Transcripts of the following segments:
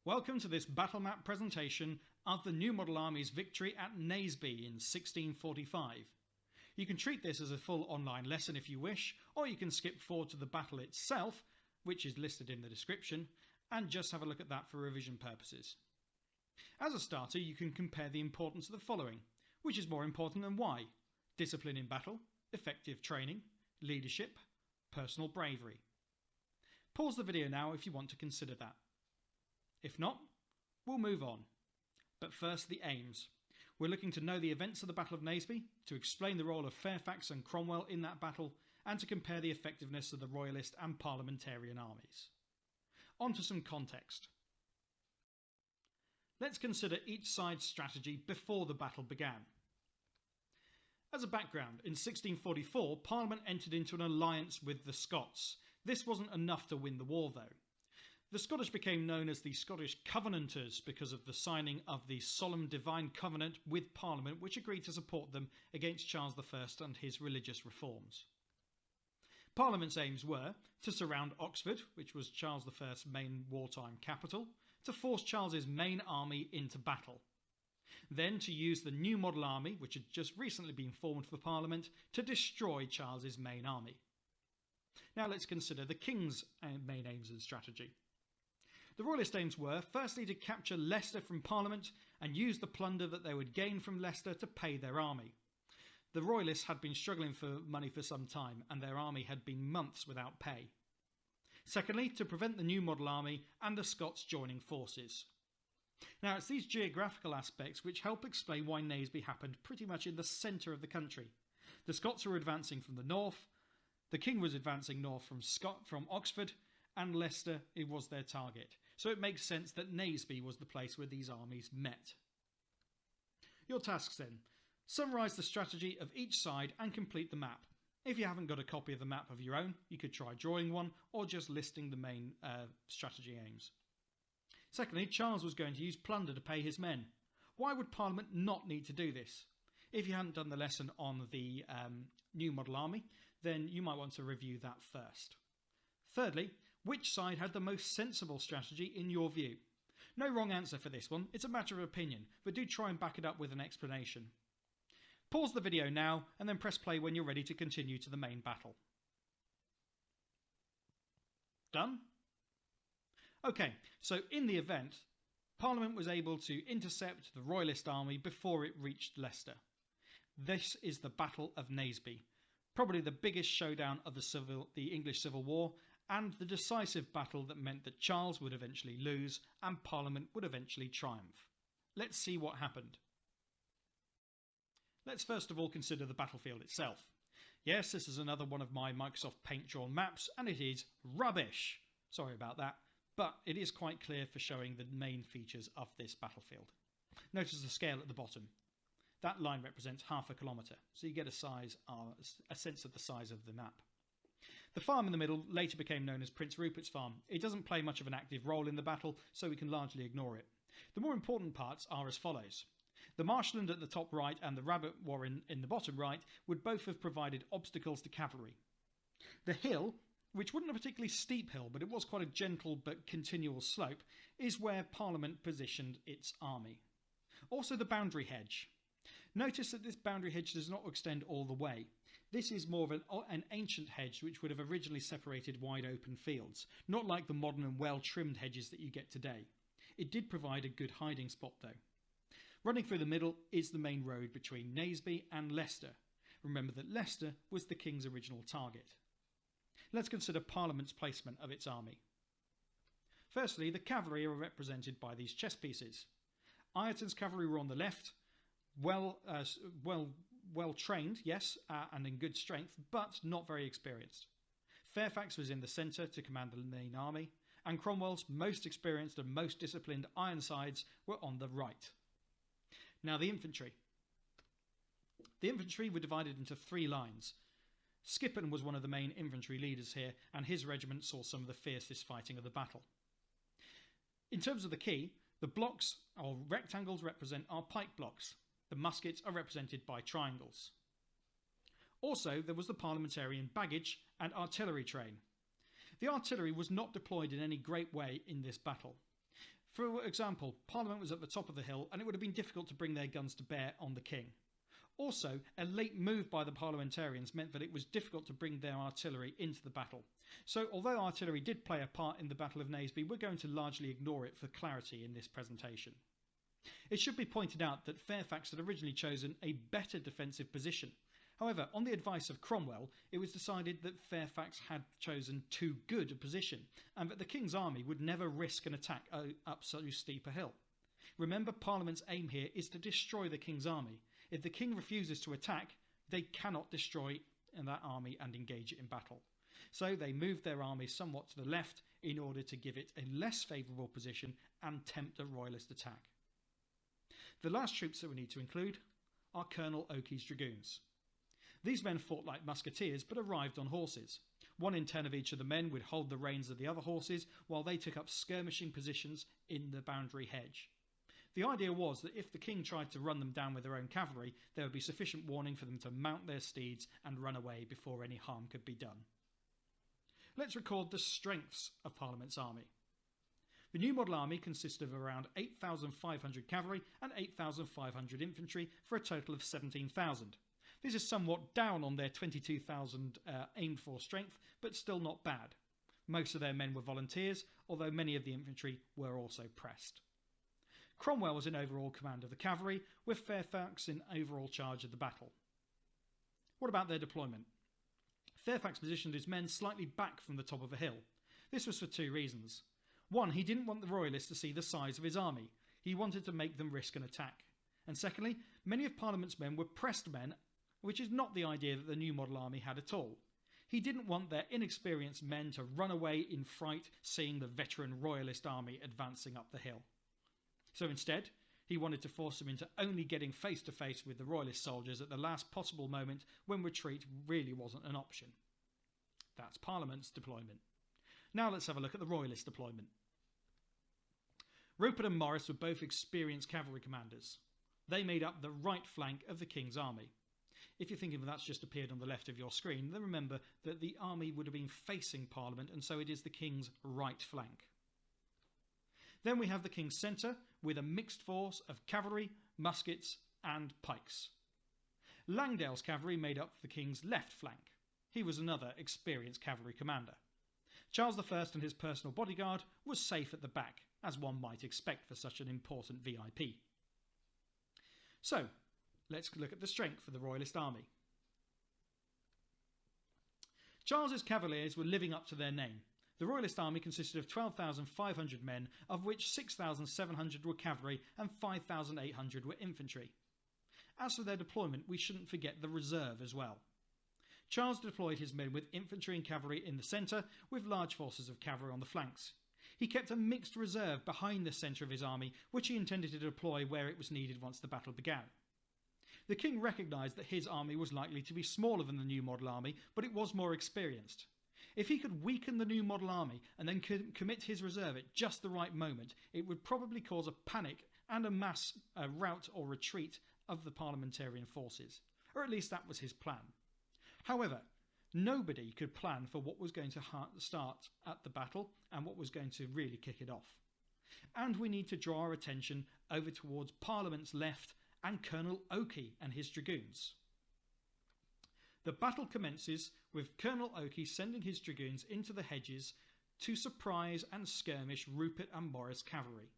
Welcome to this battle map presentation of the New Model Army's victory at Naseby in 1645. You can treat this as a full online lesson if you wish, or you can skip forward to the battle itself, which is listed in the description, and just have a look at that for revision purposes. As a starter, you can compare the importance of the following. Which is more important and why? Discipline in battle, effective training, leadership, personal bravery. Pause the video now if you want to consider that. If not, we'll move on. But first, the aims. We're looking to know the events of the Battle of Naseby, to explain the role of Fairfax and Cromwell in that battle, and to compare the effectiveness of the Royalist and Parliamentarian armies. On to some context. Let's consider each side's strategy before the battle began. As a background, in 1644, Parliament entered into an alliance with the Scots. This wasn't enough to win the war, though. The Scottish became known as the Scottish Covenanters because of the signing of the Solemn Divine Covenant with Parliament, which agreed to support them against Charles I and his religious reforms. Parliament's aims were to surround Oxford, which was Charles I's main wartime capital, to force Charles's main army into battle. Then to use the New Model Army, which had just recently been formed for Parliament, to destroy Charles's main army. Now let's consider the King's main aims and strategy. The Royalist aims were, firstly, to capture Leicester from Parliament and use the plunder that they would gain from Leicester to pay their army. The Royalists had been struggling for money for some time, and their army had been months without pay. Secondly, to prevent the New Model Army and the Scots joining forces. Now, it's these geographical aspects which help explain why Naseby happened pretty much in the centre of the country. The Scots were advancing from the north, the King was advancing north from Oxford, and Leicester was their target. So it makes sense that Naseby was the place where these armies met. Your tasks then. Summarise the strategy of each side and complete the map. If you haven't got a copy of the map of your own, you could try drawing one or just listing the main strategy aims. Secondly, Charles was going to use plunder to pay his men. Why would Parliament not need to do this? If you hadn't done the lesson on the New Model Army, then you might want to review that first. Thirdly, which side had the most sensible strategy in your view? No wrong answer for this one, it's a matter of opinion, but do try and back it up with an explanation. Pause the video now and then press play when you're ready to continue to the main battle. Done? Okay, so in the event, Parliament was able to intercept the Royalist army before it reached Leicester. This is the Battle of Naseby, probably the biggest showdown of the English Civil War, and the decisive battle that meant that Charles would eventually lose and Parliament would eventually triumph. Let's see what happened. Let's first of all consider the battlefield itself. Yes, this is another one of my Microsoft Paint drawn maps, and it is rubbish. Sorry about that, but it is quite clear for showing the main features of this battlefield. Notice the scale at the bottom. That line represents half a kilometre, so you get a sense of the size of the map. The farm in the middle later became known as Prince Rupert's Farm. It doesn't play much of an active role in the battle, so we can largely ignore it. The more important parts are as follows. The marshland at the top right and the rabbit warren in the bottom right would both have provided obstacles to cavalry. The hill, which wasn't a particularly steep hill, but it was quite a gentle but continual slope, is where Parliament positioned its army. Also the boundary hedge. Notice that this boundary hedge does not extend all the way. This is more of an ancient hedge which would have originally separated wide open fields, not like the modern and well-trimmed hedges that you get today. It did provide a good hiding spot though. Running through the middle is the main road between Naseby and Leicester. Remember that Leicester was the King's original target. Let's consider Parliament's placement of its army. Firstly, the cavalry are represented by these chess pieces. Ireton's cavalry were on the left, well trained, yes, and in good strength, but not very experienced. Fairfax was in the centre to command the main army, and Cromwell's most experienced and most disciplined Ironsides were on the right. Now the infantry. The infantry were divided into three lines. Skippon was one of the main infantry leaders here, and his regiment saw some of the fiercest fighting of the battle. In terms of the key, the blocks or rectangles represent our pike blocks. The muskets are represented by triangles. Also, there was the parliamentarian baggage and artillery train. The artillery was not deployed in any great way in this battle. For example, Parliament was at the top of the hill and it would have been difficult to bring their guns to bear on the king. Also, a late move by the parliamentarians meant that it was difficult to bring their artillery into the battle. So, although artillery did play a part in the Battle of Naseby, we're going to largely ignore it for clarity in this presentation. It should be pointed out that Fairfax had originally chosen a better defensive position. However, on the advice of Cromwell, it was decided that Fairfax had chosen too good a position and that the king's army would never risk an attack up so steep a hill. Remember, Parliament's aim here is to destroy the king's army. If the king refuses to attack, they cannot destroy that army and engage it in battle. So they moved their army somewhat to the left in order to give it a less favourable position and tempt a royalist attack. The last troops that we need to include are Colonel Oakey's dragoons. These men fought like musketeers but arrived on horses. 1 in 10 of each of the men would hold the reins of the other horses while they took up skirmishing positions in the boundary hedge. The idea was that if the king tried to run them down with their own cavalry, there would be sufficient warning for them to mount their steeds and run away before any harm could be done. Let's record the strengths of Parliament's army. The new model army consisted of around 8,500 cavalry and 8,500 infantry for a total of 17,000. This is somewhat down on their 22,000 aimed for strength, but still not bad. Most of their men were volunteers, although many of the infantry were also pressed. Cromwell was in overall command of the cavalry, with Fairfax in overall charge of the battle. What about their deployment? Fairfax positioned his men slightly back from the top of a hill. This was for 2 reasons. 1, he didn't want the Royalists to see the size of his army. He wanted to make them risk an attack. And secondly, many of Parliament's men were pressed men, which is not the idea that the new model army had at all. He didn't want their inexperienced men to run away in fright seeing the veteran Royalist army advancing up the hill. So instead, he wanted to force them into only getting face to face with the Royalist soldiers at the last possible moment when retreat really wasn't an option. That's Parliament's deployment. Now let's have a look at the Royalist deployment. Rupert and Morris were both experienced cavalry commanders. They made up the right flank of the king's army. If you're thinking that's just appeared on the left of your screen, then remember that the army would have been facing Parliament, and so it is the king's right flank. Then we have the king's centre with a mixed force of cavalry, muskets and pikes. Langdale's cavalry made up the king's left flank. He was another experienced cavalry commander. Charles I and his personal bodyguard was safe at the back, as one might expect for such an important VIP. So, let's look at the strength of the Royalist army. Charles's cavaliers were living up to their name. The Royalist army consisted of 12,500 men, of which 6,700 were cavalry and 5,800 were infantry. As for their deployment, we shouldn't forget the reserve as well. Charles deployed his men with infantry and cavalry in the centre, with large forces of cavalry on the flanks. He kept a mixed reserve behind the centre of his army, which he intended to deploy where it was needed once the battle began. The king recognised that his army was likely to be smaller than the new model army, but it was more experienced. If he could weaken the new model army and then commit his reserve at just the right moment, it would probably cause a panic and a mass rout or retreat of the parliamentarian forces, or at least that was his plan. However, nobody could plan for what was going to start at the battle and what was going to really kick it off. And we need to draw our attention over towards Parliament's left and Colonel Oakey and his dragoons. The battle commences with Colonel Oakey sending his dragoons into the hedges to surprise and skirmish Rupert and Morris cavalry.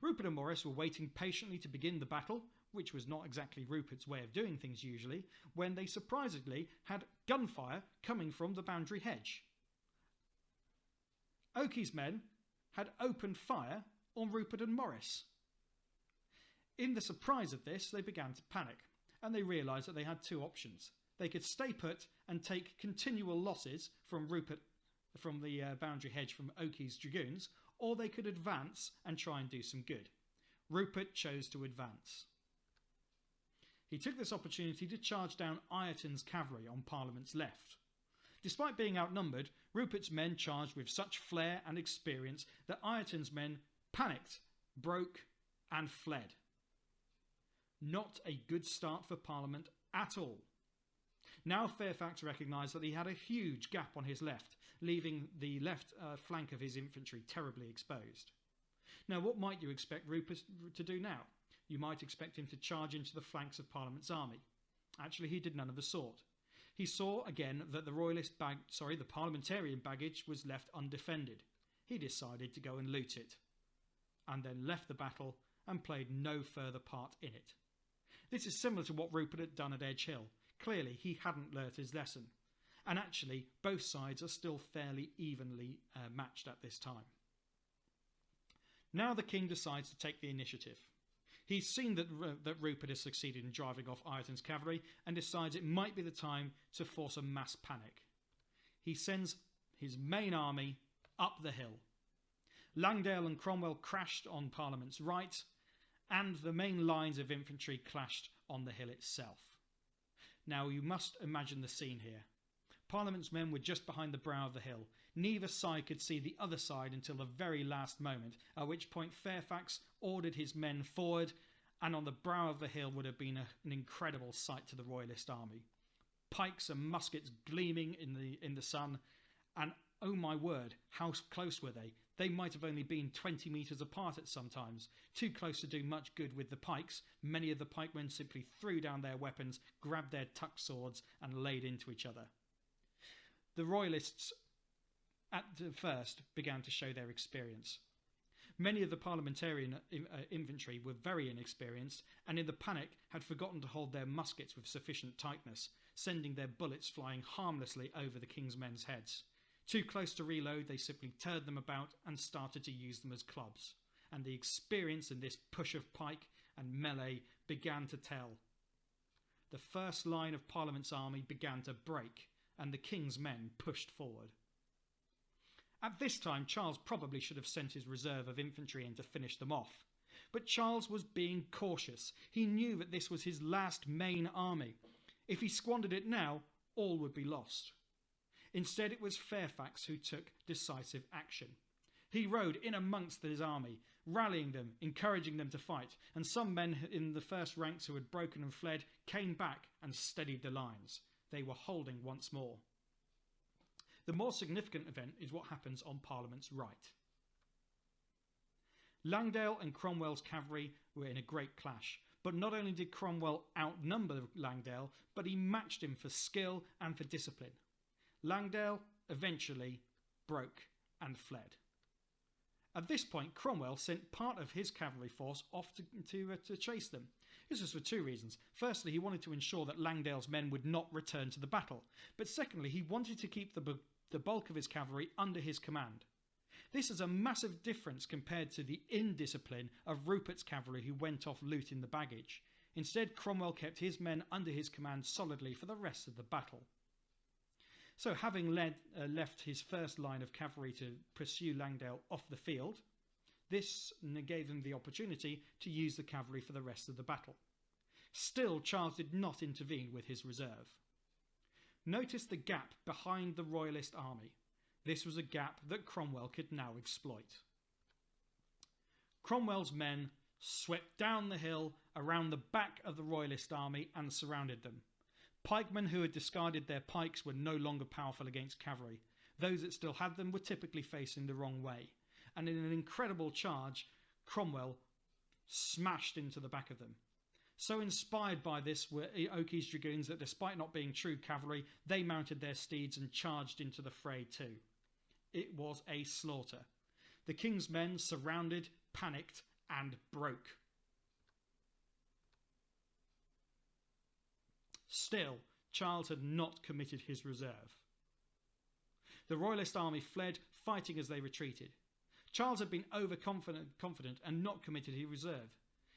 Rupert and Morris were waiting patiently to begin the battle, which was not exactly Rupert's way of doing things usually, when they surprisingly had gunfire coming from the boundary hedge. Oakey's men had opened fire on Rupert and Morris. In the surprise of this, they began to panic, and they realised that they had 2 options. They could stay put and take continual losses from the boundary hedge from Oakey's dragoons, or they could advance and try and do some good. Rupert chose to advance. He took this opportunity to charge down Ireton's cavalry on Parliament's left. Despite being outnumbered, Rupert's men charged with such flair and experience that Ireton's men panicked, broke and fled. Not a good start for Parliament at all. Now Fairfax recognised that he had a huge gap on his left, leaving the left flank of his infantry terribly exposed. Now, what might you expect Rupert to do now? You might expect him to charge into the flanks of Parliament's army. Actually, he did none of the sort. He saw again that the parliamentarian baggage was left undefended. He decided to go and loot it, and then left the battle and played no further part in it. This is similar to what Rupert had done at Edge Hill. Clearly, he hadn't learnt his lesson. And actually, both sides are still fairly evenly matched at this time. Now the king decides to take the initiative. He's seen that Rupert has succeeded in driving off Ireton's cavalry and decides it might be the time to force a mass panic. He sends his main army up the hill. Langdale and Cromwell crashed on Parliament's right, and the main lines of infantry clashed on the hill itself. Now you must imagine the scene here. Parliament's men were just behind the brow of the hill. Neither side could see the other side until the very last moment, at which point Fairfax ordered his men forward, and on the brow of the hill would have been an incredible sight to the Royalist army. Pikes and muskets gleaming in the sun, and oh my word, how close were they? They might have only been 20 metres apart at some times, too close to do much good with the pikes. Many of the pikemen simply threw down their weapons, grabbed their tuck swords, and laid into each other. The Royalists at first began to show their experience. Many of the parliamentarian infantry were very inexperienced, and in the panic had forgotten to hold their muskets with sufficient tightness, sending their bullets flying harmlessly over the king's men's heads. Too close to reload, they simply turned them about and started to use them as clubs, and the experience in this push of pike and melee began to tell. The first line of Parliament's army began to break, and the king's men pushed forward. At this time, Charles probably should have sent his reserve of infantry in to finish them off. But Charles was being cautious. He knew that this was his last main army. If he squandered it now, all would be lost. Instead, it was Fairfax who took decisive action. He rode in amongst his army, rallying them, encouraging them to fight, and some men in the first ranks who had broken and fled came back and steadied the lines. They were holding once more. The more significant event is what happens on Parliament's right. Langdale and Cromwell's cavalry were in a great clash, but not only did Cromwell outnumber Langdale, but he matched him for skill and for discipline. Langdale eventually broke and fled. At this point, Cromwell sent part of his cavalry force off to chase them. This was for two reasons. Firstly, he wanted to ensure that Langdale's men would not return to the battle. But secondly, he wanted to keep the bulk of his cavalry under his command. This is a massive difference compared to the indiscipline of Rupert's cavalry who went off looting the baggage. Instead, Cromwell kept his men under his command solidly for the rest of the battle. So having left his first line of cavalry to pursue Langdale off the field, this gave him the opportunity to use the cavalry for the rest of the battle. Still, Charles did not intervene with his reserve. Notice the gap behind the Royalist army. This was a gap that Cromwell could now exploit. Cromwell's men swept down the hill around the back of the Royalist army and surrounded them. Pikemen who had discarded their pikes were no longer powerful against cavalry. Those that still had them were typically facing the wrong way. And in an incredible charge, Cromwell smashed into the back of them. So inspired by this were Oakey's dragoons that despite not being true cavalry, they mounted their steeds and charged into the fray too. It was a slaughter. The king's men surrounded, panicked, and broke. Still, Charles had not committed his reserve. The Royalist army fled, fighting as they retreated. Charles had been overconfident and not committed his reserve.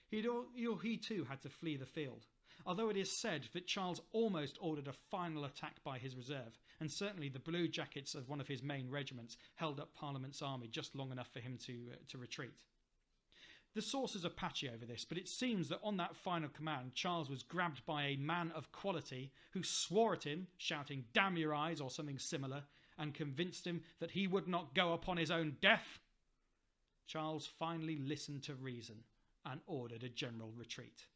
He too had to flee the field, although it is said that Charles almost ordered a final attack by his reserve, and certainly the blue jackets of one of his main regiments held up Parliament's army just long enough for him to retreat. The sources are patchy over this, but it seems that on that final command, Charles was grabbed by a man of quality who swore at him, shouting, "Damn your eyes," or something similar, and convinced him that he would not go upon his own death. Charles finally listened to reason and ordered a general retreat.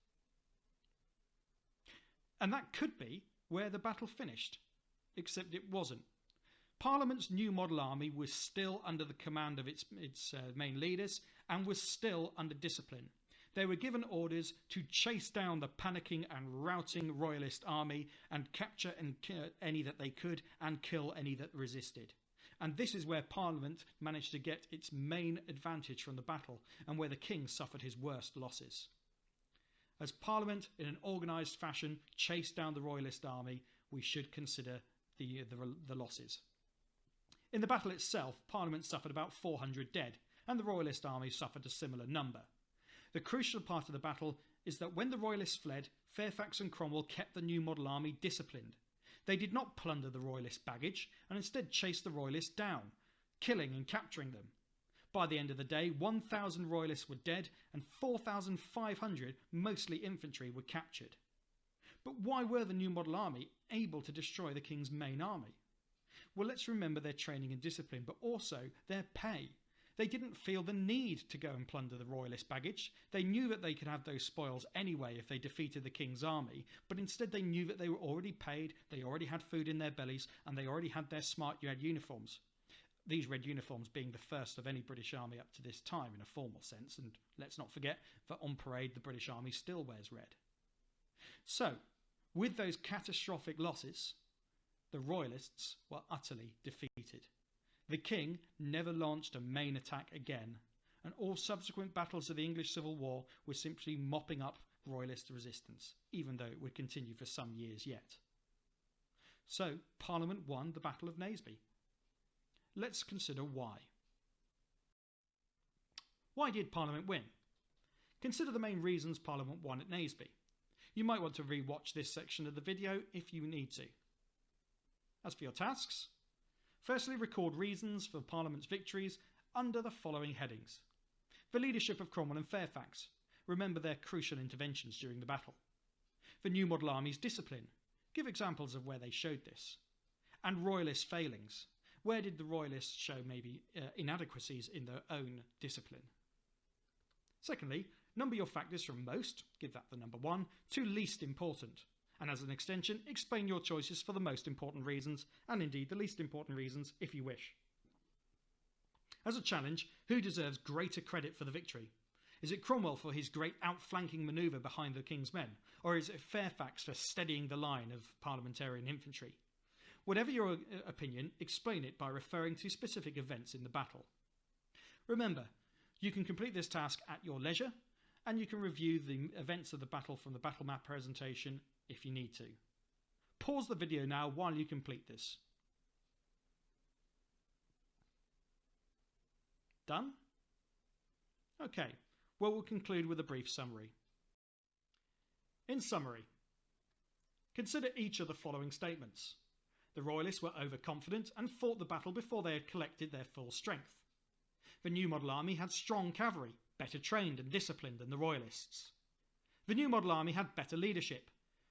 And that could be where the battle finished, except it wasn't. Parliament's new model army was still under the command of its main leaders, and was still under discipline. They were given orders to chase down the panicking and routing Royalist army and capture any that they could and kill any that resisted. And this is where Parliament managed to get its main advantage from the battle and where the king suffered his worst losses. As Parliament, in an organised fashion, chased down the Royalist army, we should consider the losses. In the battle itself, Parliament suffered about 400 dead, and the Royalist army suffered a similar number. The crucial part of the battle is that when the Royalists fled, Fairfax and Cromwell kept the new model army disciplined. They did not plunder the Royalist baggage and instead chased the Royalists down, killing and capturing them. By the end of the day, 1,000 Royalists were dead and 4,500, mostly infantry, were captured. But why were the new model army able to destroy the king's main army? Well, let's remember their training and discipline, but also their pay. They didn't feel the need to go and plunder the Royalist baggage. They knew that they could have those spoils anyway if they defeated the king's army, but instead they knew that they were already paid, they already had food in their bellies, and they already had their smart red uniforms. These red uniforms being the first of any British army up to this time in a formal sense, and let's not forget that on parade the British army still wears red. So, with those catastrophic losses, the Royalists were utterly defeated. The king never launched a main attack again, and all subsequent battles of the English Civil War were simply mopping up Royalist resistance, even though it would continue for some years yet. So, Parliament won the Battle of Naseby. Let's consider why. Why did Parliament win? Consider the main reasons Parliament won at Naseby. You might want to re-watch this section of the video if you need to. As for your tasks, firstly, record reasons for Parliament's victories under the following headings. The leadership of Cromwell and Fairfax. Remember their crucial interventions during the battle. The new model army's discipline. Give examples of where they showed this. And Royalist failings. Where did the Royalists show maybe inadequacies in their own discipline? Secondly, number your factors from most, give that the number 1, to least important. And as an extension, explain your choices for the most important reasons, and indeed the least important reasons if you wish. As a challenge, who deserves greater credit for the victory? Is it Cromwell for his great outflanking manoeuvre behind the king's men, or is it Fairfax for steadying the line of parliamentarian infantry? Whatever your opinion, explain it by referring to specific events in the battle. Remember, you can complete this task at your leisure, and you can review the events of the battle from the battle map presentation if you need to. Pause the video now while you complete this. Done? Okay, well, we'll conclude with a brief summary. In summary, consider each of the following statements. The Royalists were overconfident and fought the battle before they had collected their full strength. The new model army had strong cavalry, better trained and disciplined than the Royalists. The new model army had better leadership.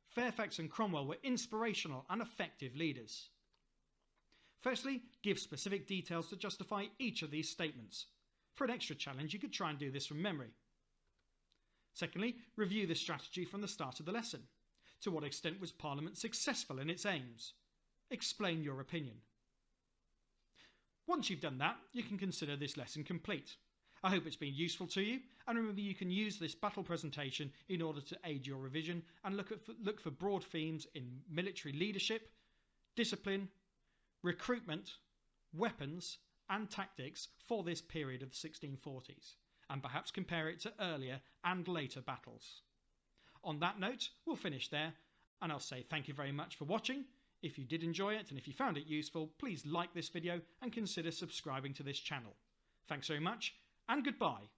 Fairfax and Cromwell were inspirational and effective leaders. Firstly, give specific details to justify each of these statements. For an extra challenge, you could try and do this from memory. Secondly, review the strategy from the start of the lesson. To what extent was Parliament successful in its aims? Explain your opinion. Once you've done that, you can consider this lesson complete. I hope it's been useful to you, and remember you can use this battle presentation in order to aid your revision and look for broad themes in military leadership, discipline, recruitment, weapons and tactics for this period of the 1640s, and perhaps compare it to earlier and later battles. On that note, we'll finish there, and I'll say thank you very much for watching. If you did enjoy it and if you found it useful, please like this video and consider subscribing to this channel. Thanks very much, and goodbye.